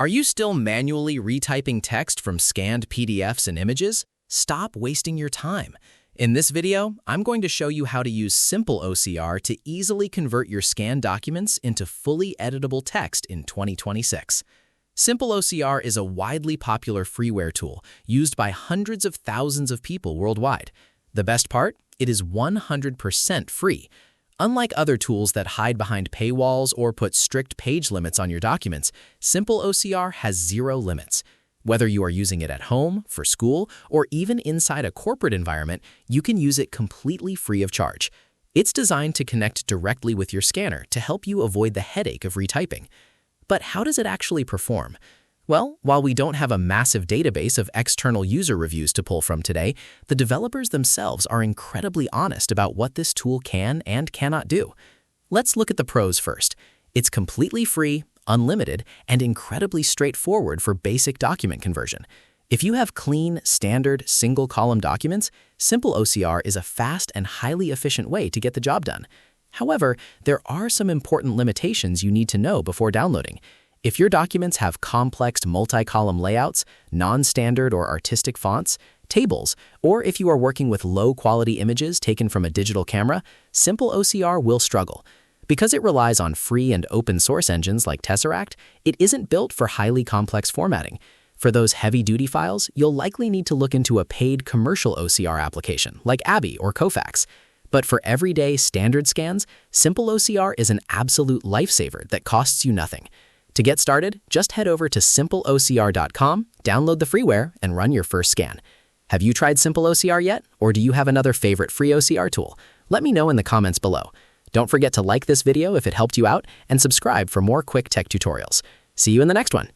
Are you still manually retyping text from scanned PDFs and images? Stop wasting your time. In this video, I'm going to show you how to use SimpleOCR to easily convert your scanned documents into fully editable text in 2026. SimpleOCR is a widely popular freeware tool used by hundreds of thousands of people worldwide. The best part? It is 100% free. Unlike other tools that hide behind paywalls or put strict page limits on your documents, SimpleOCR has zero limits. Whether you are using it at home, for school, or even inside a corporate environment, you can use it completely free of charge. It's designed to connect directly with your scanner to help you avoid the headache of retyping. But how does it actually perform? Well, while we don't have a massive database of external user reviews to pull from today, the developers themselves are incredibly honest about what this tool can and cannot do. Let's look at the pros first. It's completely free, unlimited, and incredibly straightforward for basic document conversion. If you have clean, standard, single-column documents, SimpleOCR is a fast and highly efficient way to get the job done. However, there are some important limitations you need to know before downloading. If your documents have complex multi-column layouts, non-standard or artistic fonts, tables, or if you are working with low-quality images taken from a digital camera, SimpleOCR will struggle. Because it relies on free and open-source engines like Tesseract, it isn't built for highly complex formatting. For those heavy-duty files, you'll likely need to look into a paid commercial OCR application like Abby or Kofax. But for everyday standard scans, SimpleOCR is an absolute lifesaver that costs you nothing. To get started, just head over to SimpleOCR.com, download the freeware, and run your first scan. Have you tried SimpleOCR yet, or do you have another favorite free OCR tool? Let me know in the comments below. Don't forget to like this video if it helped you out, and subscribe for more quick tech tutorials. See you in the next one.